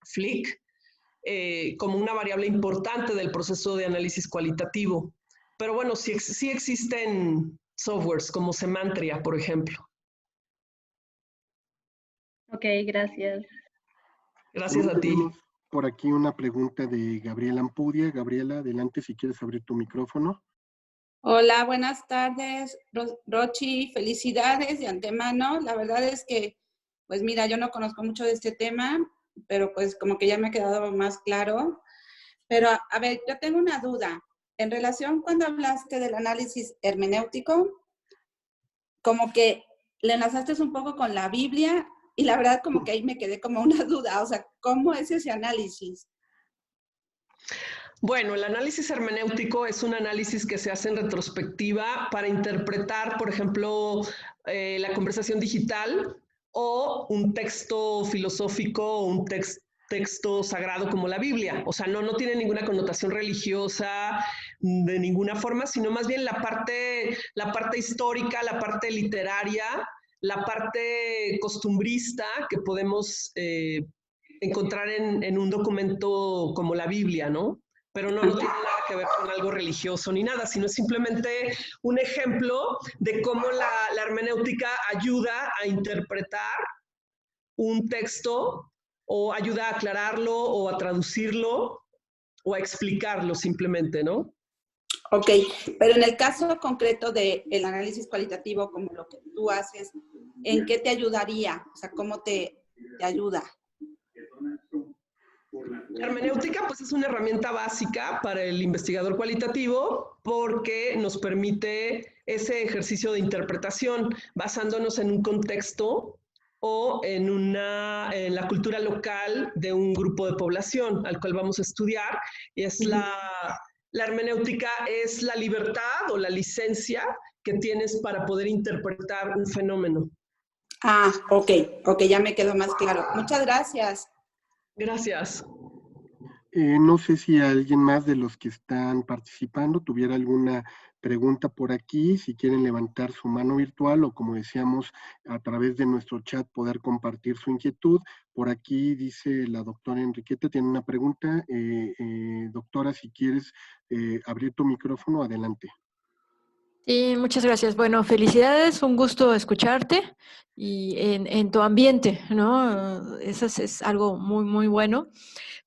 Flick, como una variable importante del proceso de análisis cualitativo. Pero bueno, sí existen softwares como Semantria, por ejemplo. Ok, gracias. Gracias También a ti. tenemos por aquí una pregunta de Gabriela Ampudia. Gabriela, adelante si quieres abrir tu micrófono. Hola, buenas tardes, Rochi, felicidades de antemano. La verdad es que, pues mira, yo no conozco mucho de este tema, pero pues como que ya me ha quedado más claro. Pero a ver, yo tengo una duda. En relación cuando hablaste del análisis hermenéutico, como que le enlazaste un poco con la Biblia y la verdad como que ahí me quedé como una duda. O sea, ¿cómo es ese análisis? Bueno, el análisis hermenéutico es un análisis que se hace en retrospectiva para interpretar, por ejemplo, la conversación digital o un texto filosófico o un texto sagrado como la Biblia. O sea, no tiene ninguna connotación religiosa de ninguna forma, sino más bien la parte histórica, la parte literaria, la parte costumbrista que podemos encontrar en un documento como la Biblia, ¿no? Pero no tiene nada que ver con algo religioso ni nada, sino es simplemente un ejemplo de cómo la hermenéutica ayuda a interpretar un texto o ayuda a aclararlo o a traducirlo o a explicarlo simplemente, ¿no? Ok, pero en el caso concreto del análisis cualitativo, como lo que tú haces, ¿en qué te ayudaría? O sea, ¿cómo te ayuda? La hermenéutica, pues, es una herramienta básica para el investigador cualitativo porque nos permite ese ejercicio de interpretación basándonos en un contexto o en la cultura local de un grupo de población al cual vamos a estudiar. Y es la hermenéutica es la libertad o la licencia que tienes para poder interpretar un fenómeno. Ah, ok, ya me quedó más claro. Muchas gracias. Gracias. No sé si alguien más de los que están participando tuviera alguna pregunta por aquí, si quieren levantar su mano virtual o, como decíamos, a través de nuestro chat poder compartir su inquietud. Por aquí dice la doctora Enriqueta, tiene una pregunta. Doctora, si quieres abrir tu micrófono, adelante. Sí, muchas gracias. Bueno, felicidades, un gusto escucharte y en tu ambiente, ¿no? Eso es algo muy, muy bueno.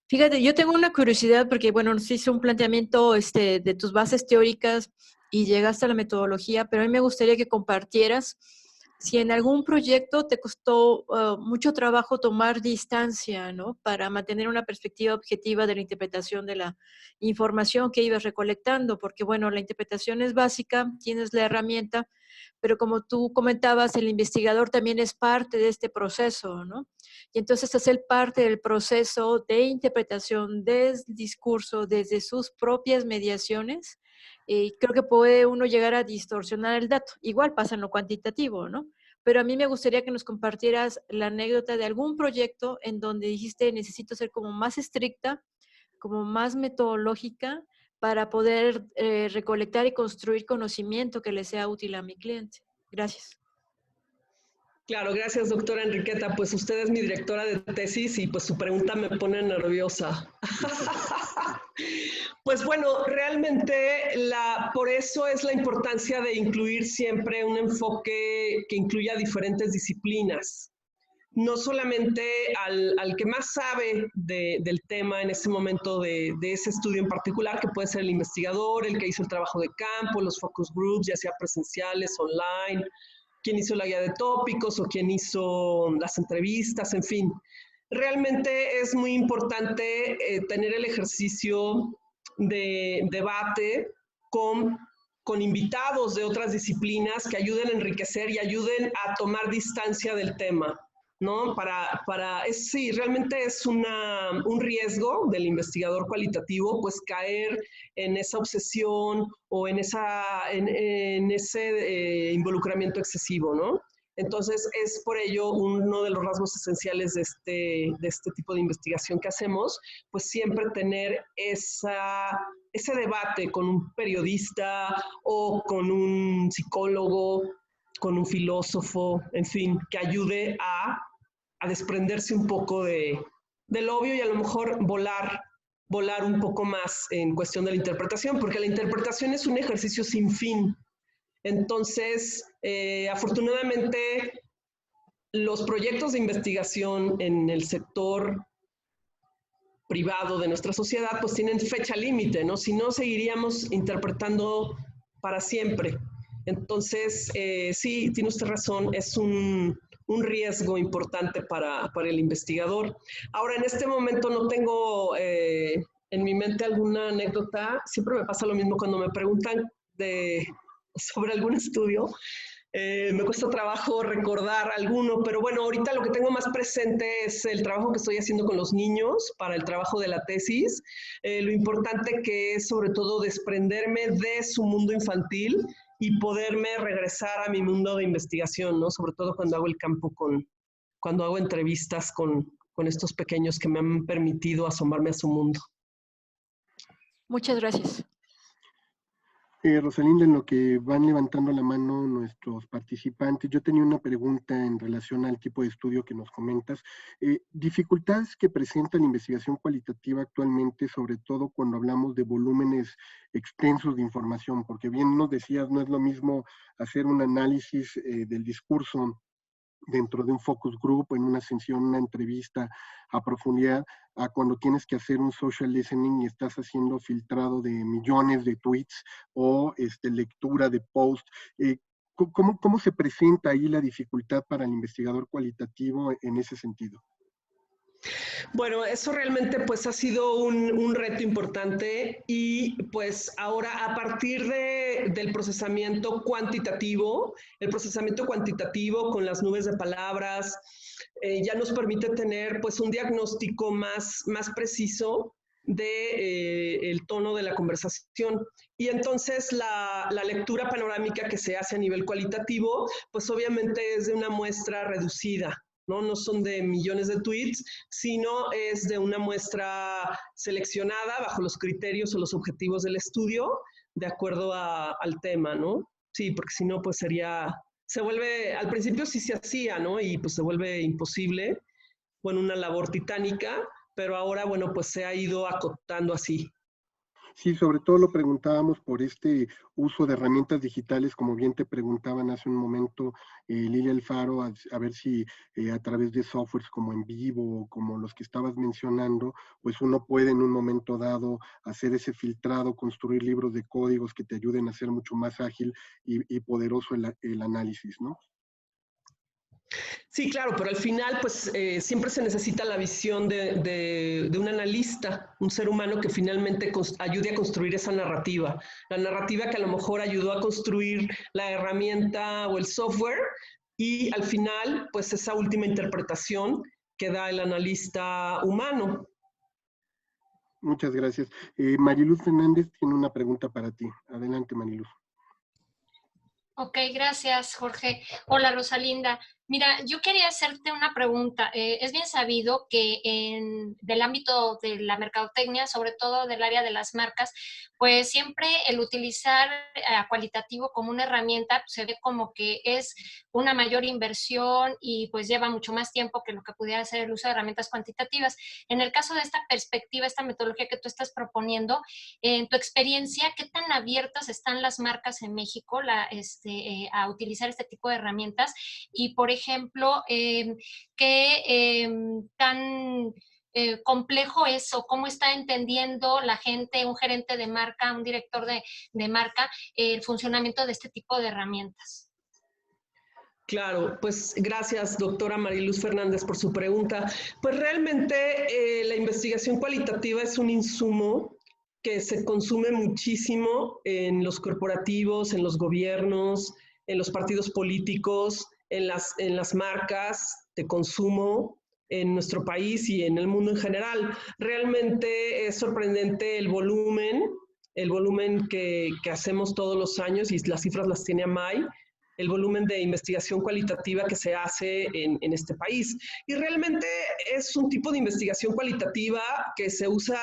Fíjate, yo tengo una curiosidad porque, bueno, nos hizo un planteamiento de tus bases teóricas y llegaste a la metodología, pero a mí me gustaría que compartieras si en algún proyecto te costó mucho trabajo tomar distancia, ¿no? Para mantener una perspectiva objetiva de la interpretación de la información que ibas recolectando, porque, bueno, la interpretación es básica, tienes la herramienta, pero como tú comentabas, el investigador también es parte de este proceso, ¿no? Y entonces hacer parte del proceso de interpretación del discurso desde sus propias mediaciones, creo que puede uno llegar a distorsionar el dato. Igual pasa en lo cuantitativo, ¿no? Pero a mí me gustaría que nos compartieras la anécdota de algún proyecto en donde dijiste necesito ser como más estricta, como más metodológica para poder recolectar y construir conocimiento que le sea útil a mi cliente. Gracias. Claro, gracias, doctora Enriqueta. Pues usted es mi directora de tesis y pues su pregunta me pone nerviosa. Pues bueno, realmente por eso es la importancia de incluir siempre un enfoque que incluya diferentes disciplinas. No solamente al que más sabe del tema en ese momento de ese estudio en particular, que puede ser el investigador, el que hizo el trabajo de campo, los focus groups, ya sea presenciales, online, quien hizo la guía de tópicos o quien hizo las entrevistas, en fin. Realmente es muy importante tener el ejercicio de debate con invitados de otras disciplinas que ayuden a enriquecer y ayuden a tomar distancia del tema, ¿no? Sí, realmente es un riesgo del investigador cualitativo, pues caer en esa obsesión o en ese involucramiento excesivo, ¿no? Entonces, es por ello uno de los rasgos esenciales de este tipo de investigación que hacemos, pues siempre tener ese debate con un periodista o con un psicólogo, con un filósofo, en fin, que ayude a desprenderse un poco del obvio y a lo mejor volar un poco más en cuestión de la interpretación, porque la interpretación es un ejercicio sin fin. Entonces, afortunadamente, los proyectos de investigación en el sector privado de nuestra sociedad, pues tienen fecha límite, ¿no? Si no, seguiríamos interpretando para siempre. Entonces, sí, tiene usted razón, es un riesgo importante para el investigador. Ahora, en este momento no tengo en mi mente alguna anécdota. Siempre me pasa lo mismo cuando me preguntan sobre algún estudio. Me cuesta trabajo recordar alguno, pero bueno, ahorita lo que tengo más presente es el trabajo que estoy haciendo con los niños para el trabajo de la tesis. Lo importante que es sobre todo desprenderme de su mundo infantil y poderme regresar a mi mundo de investigación, ¿no? Sobre todo cuando hago el campo cuando hago entrevistas con estos pequeños que me han permitido asomarme a su mundo. Muchas gracias. Rosalinda, en lo que van levantando la mano nuestros participantes, yo tenía una pregunta en relación al tipo de estudio que nos comentas. Dificultades que presenta la investigación cualitativa actualmente, sobre todo cuando hablamos de volúmenes extensos de información, porque bien nos decías, no es lo mismo hacer un análisis del discurso dentro de un focus group, en una sesión, una entrevista a profundidad, a cuando tienes que hacer un social listening y estás haciendo filtrado de millones de tweets o lectura de posts. ¿Cómo se presenta ahí la dificultad para el investigador cualitativo en ese sentido? Bueno, eso realmente pues ha sido un reto importante y pues ahora a partir del procesamiento cuantitativo, el procesamiento cuantitativo con las nubes de palabras ya nos permite tener pues un diagnóstico más preciso de el tono de la conversación. Y entonces la lectura panorámica que se hace a nivel cualitativo, pues obviamente es de una muestra reducida, ¿no? No son de millones de tweets, sino es de una muestra seleccionada bajo los criterios o los objetivos del estudio, de acuerdo al tema, ¿no? Sí, porque si no, pues se vuelve, al principio sí se hacía, ¿no? Y pues se vuelve imposible, bueno, una labor titánica, pero ahora, bueno, pues se ha ido acotando así. Sí, sobre todo lo preguntábamos por este uso de herramientas digitales, como bien te preguntaban hace un momento, Lilia Alfaro, a ver si a través de softwares como En Vivo, como los que estabas mencionando, pues uno puede en un momento dado hacer ese filtrado, construir libros de códigos que te ayuden a ser mucho más ágil y poderoso el análisis, ¿no? Sí, claro, pero al final, pues siempre se necesita la visión de un analista, un ser humano que finalmente ayude a construir esa narrativa. La narrativa que a lo mejor ayudó a construir la herramienta o el software y al final, pues esa última interpretación que da el analista humano. Muchas gracias. Mariluz Fernández tiene una pregunta para ti. Adelante, Mariluz. Ok, gracias, Jorge. Hola, Rosalinda. Mira, yo quería hacerte una pregunta. Es bien sabido que del ámbito de la mercadotecnia, sobre todo del área de las marcas, pues siempre el utilizar a cualitativo como una herramienta pues, se ve como que es una mayor inversión y pues lleva mucho más tiempo que lo que pudiera ser el uso de herramientas cuantitativas. En el caso de esta perspectiva, esta metodología que tú estás proponiendo, en tu experiencia, ¿qué tan abiertas están las marcas en México a utilizar este tipo de herramientas? Y, por ejemplo, ¿qué tan complejo es o cómo está entendiendo la gente, un gerente de marca, un director de marca, el funcionamiento de este tipo de herramientas? Claro, pues gracias, doctora Mariluz Fernández, por su pregunta. Pues realmente la investigación cualitativa es un insumo que se consume muchísimo en los corporativos, en los gobiernos, en los partidos políticos, en las marcas de consumo en nuestro país y en el mundo en general. Realmente es sorprendente el volumen que hacemos todos los años, y las cifras las tiene AMAI, el volumen de investigación cualitativa que se hace en este país. Y realmente es un tipo de investigación cualitativa que se usa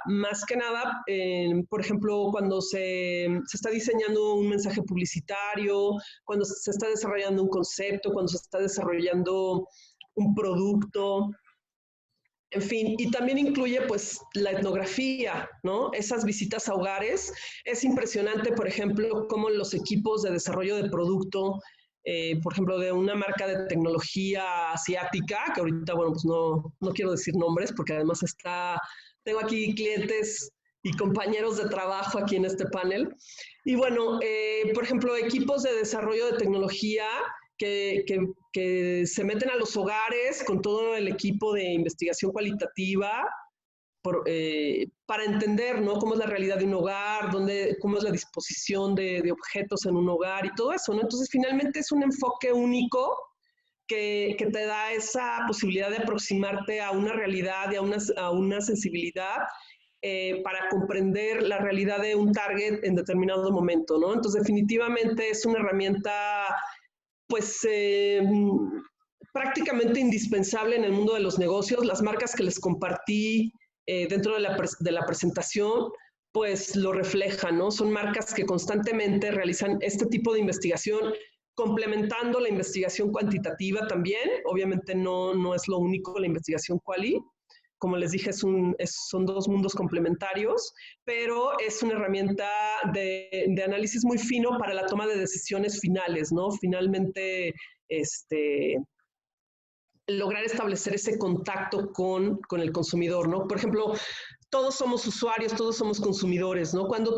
más que nada, por ejemplo, cuando se está diseñando un mensaje publicitario, cuando se está desarrollando un concepto, cuando se está desarrollando un producto. En fin, y también incluye pues la etnografía, ¿no? Esas visitas a hogares. Es impresionante, por ejemplo, cómo los equipos de desarrollo de producto, por ejemplo, de una marca de tecnología asiática, que ahorita, bueno, pues no quiero decir nombres porque además tengo aquí clientes y compañeros de trabajo aquí en este panel. Y bueno, por ejemplo, equipos de desarrollo de tecnología que se meten a los hogares con todo el equipo de investigación cualitativa para entender, ¿no?, cómo es la realidad de un hogar, cómo es la disposición de objetos en un hogar y todo eso, ¿no? Entonces, finalmente es un enfoque único que te da esa posibilidad de aproximarte a una realidad y a una sensibilidad para comprender la realidad de un target en determinado momento, ¿no? Entonces, definitivamente es una herramienta pues prácticamente indispensable en el mundo de los negocios. Las marcas que les compartí dentro de la presentación, pues lo reflejan, ¿no? Son marcas que constantemente realizan este tipo de investigación, complementando la investigación cuantitativa también. Obviamente no es lo único la investigación quali. Como les dije, son dos mundos complementarios, pero es una herramienta de análisis muy fino para la toma de decisiones finales, ¿no? Finalmente, lograr establecer ese contacto con el consumidor, ¿no? Por ejemplo, todos somos usuarios, todos somos consumidores, ¿no? Cuando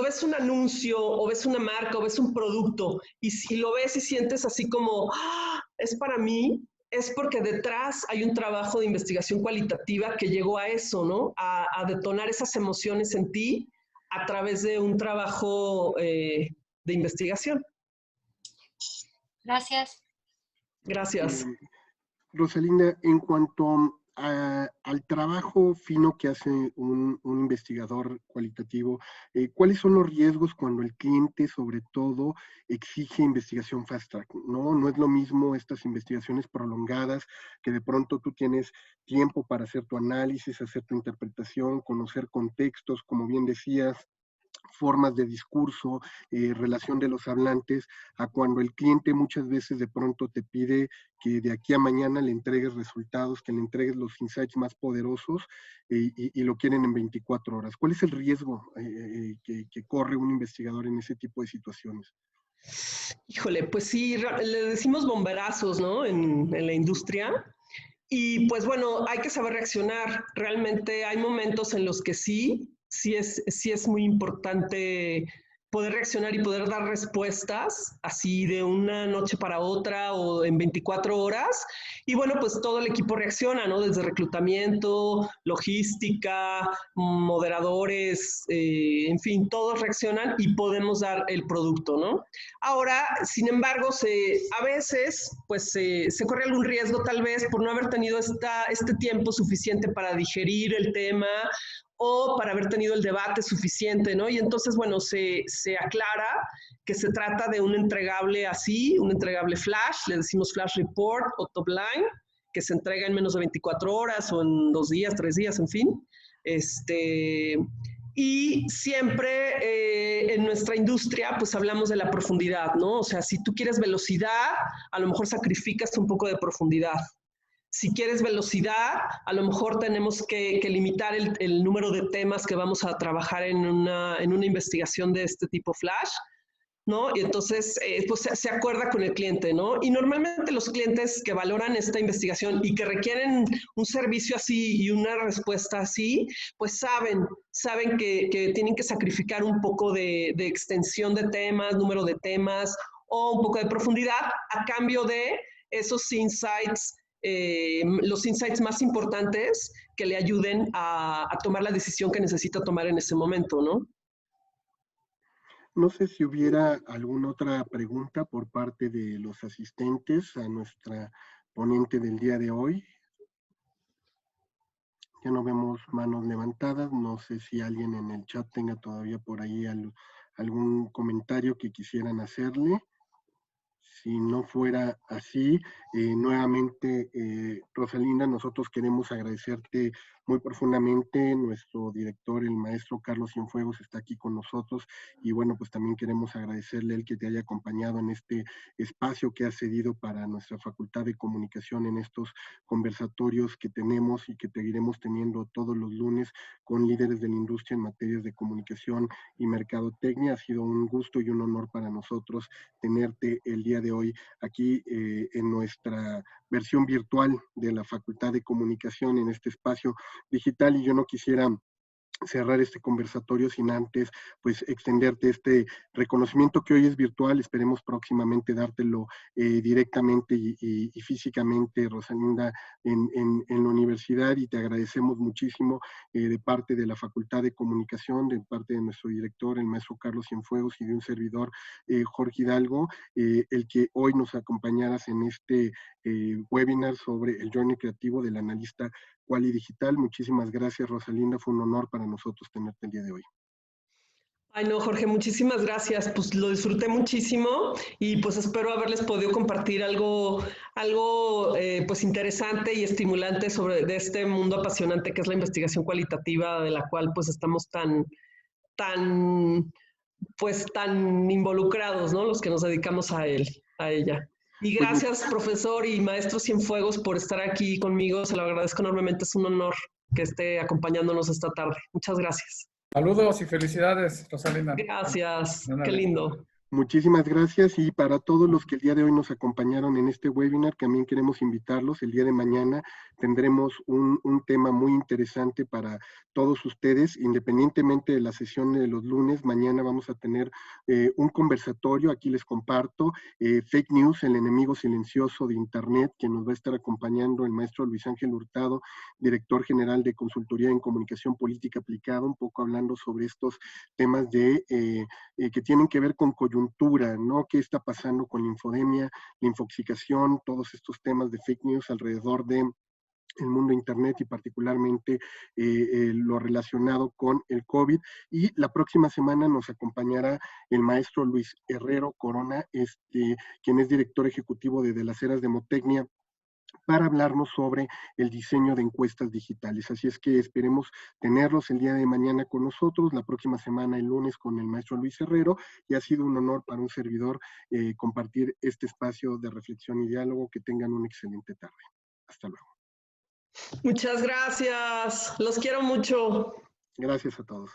ves un anuncio o ves una marca o ves un producto y lo ves y sientes así como, ¡ah! Es para mí, es porque detrás hay un trabajo de investigación cualitativa que llegó a eso, ¿no? A detonar esas emociones en ti a través de un trabajo de investigación. Gracias. Gracias. Rosalinda, en cuanto al trabajo fino que hace un investigador cualitativo, ¿cuáles son los riesgos cuando el cliente, sobre todo, exige investigación fast track? No es lo mismo estas investigaciones prolongadas, que de pronto tú tienes tiempo para hacer tu análisis, hacer tu interpretación, conocer contextos, como bien decías, formas de discurso, relación de los hablantes, a cuando el cliente muchas veces de pronto te pide que de aquí a mañana le entregues resultados, que le entregues los insights más poderosos y lo quieren en 24 horas. ¿Cuál es el riesgo que corre un investigador en ese tipo de situaciones? Híjole, pues sí, le decimos bomberazos, ¿no? En la industria. Y pues bueno, hay que saber reaccionar. Realmente hay momentos en los que sí es muy importante poder reaccionar y poder dar respuestas así de una noche para otra o en 24 horas. Y bueno, pues todo el equipo reacciona, ¿no? Desde reclutamiento, logística, moderadores, en fin, todos reaccionan y podemos dar el producto, ¿no? Ahora, sin embargo, a veces pues se corre algún riesgo tal vez por no haber tenido este tiempo suficiente para digerir el tema o para haber tenido el debate suficiente, ¿no? Y entonces, bueno, se aclara que se trata de un entregable así, un entregable flash, le decimos flash report o top line, que se entrega en menos de 24 horas o en 2 días, 3 días, en fin. Y siempre en nuestra industria, pues hablamos de la profundidad, ¿no? O sea, si tú quieres velocidad, a lo mejor sacrificas un poco de profundidad. Si quieres velocidad, a lo mejor tenemos que limitar el número de temas que vamos a trabajar en una investigación de este tipo flash, ¿no? Y entonces, pues se acuerda con el cliente, ¿no? Y normalmente los clientes que valoran esta investigación y que requieren un servicio así y una respuesta así, pues saben que tienen que sacrificar un poco de extensión de temas, número de temas o un poco de profundidad a cambio de esos insights, los insights más importantes que le ayuden a tomar la decisión que necesita tomar en ese momento, ¿no? No sé si hubiera alguna otra pregunta por parte de los asistentes a nuestra ponente del día de hoy. Ya no vemos manos levantadas. No sé si alguien en el chat tenga todavía por ahí algún comentario que quisieran hacerle. Si no fuera así, nuevamente, Rosalinda, nosotros queremos agradecerte muy profundamente. Nuestro director, el maestro Carlos Cienfuegos, está aquí con nosotros y bueno, pues también queremos agradecerle el que te haya acompañado en este espacio que ha cedido para nuestra Facultad de Comunicación en estos conversatorios que tenemos y que seguiremos teniendo todos los lunes con líderes de la industria en materias de comunicación y mercadotecnia. Ha sido un gusto y un honor para nosotros tenerte el día de hoy aquí en nuestra versión virtual de la Facultad de Comunicación en este espacio digital, y yo no quisiera cerrar este conversatorio sin antes pues extenderte este reconocimiento que hoy es virtual. Esperemos próximamente dártelo directamente y físicamente, Rosalinda, en la universidad, y te agradecemos muchísimo de parte de la Facultad de Comunicación, de parte de nuestro director, el maestro Carlos Cienfuegos, y de un servidor, Jorge Hidalgo, el que hoy nos acompañaras en este webinar sobre el journey creativo del analista Quali Digital. Muchísimas gracias, Rosalinda. Fue un honor para nosotros tenerte el día de hoy. Ay, no, Jorge, muchísimas gracias. Pues lo disfruté muchísimo y pues espero haberles podido compartir algo pues interesante y estimulante de este mundo apasionante que es la investigación cualitativa, de la cual pues estamos tan involucrados, ¿no? Los que nos dedicamos a ella. Y gracias, profesor y maestro Cienfuegos, por estar aquí conmigo. Se lo agradezco enormemente. Es un honor que esté acompañándonos esta tarde. Muchas gracias. Saludos y felicidades, Rosalinda. Gracias. Qué lindo. Muchísimas gracias, y para todos los que el día de hoy nos acompañaron en este webinar, también queremos invitarlos. El día de mañana tendremos un tema muy interesante para todos ustedes, independientemente de la sesión de los lunes. Mañana vamos a tener un conversatorio, aquí les comparto, Fake News, el enemigo silencioso de Internet, que nos va a estar acompañando el maestro Luis Ángel Hurtado, director general de Consultoría en Comunicación Política Aplicada, un poco hablando sobre estos temas de que tienen que ver con coyuntura, ¿no? ¿Qué está pasando con la infodemia, la infoxicación, todos estos temas de fake news alrededor de el mundo Internet, y particularmente lo relacionado con el COVID? Y la próxima semana nos acompañará el maestro Luis Herrero Corona, quien es director ejecutivo de las Heras de Motecnia, para hablarnos sobre el diseño de encuestas digitales. Así es que esperemos tenerlos el día de mañana con nosotros, la próxima semana, el lunes, con el maestro Luis Herrero, y ha sido un honor para un servidor compartir este espacio de reflexión y diálogo. Que tengan una excelente tarde. Hasta luego. Muchas gracias. Los quiero mucho. Gracias a todos.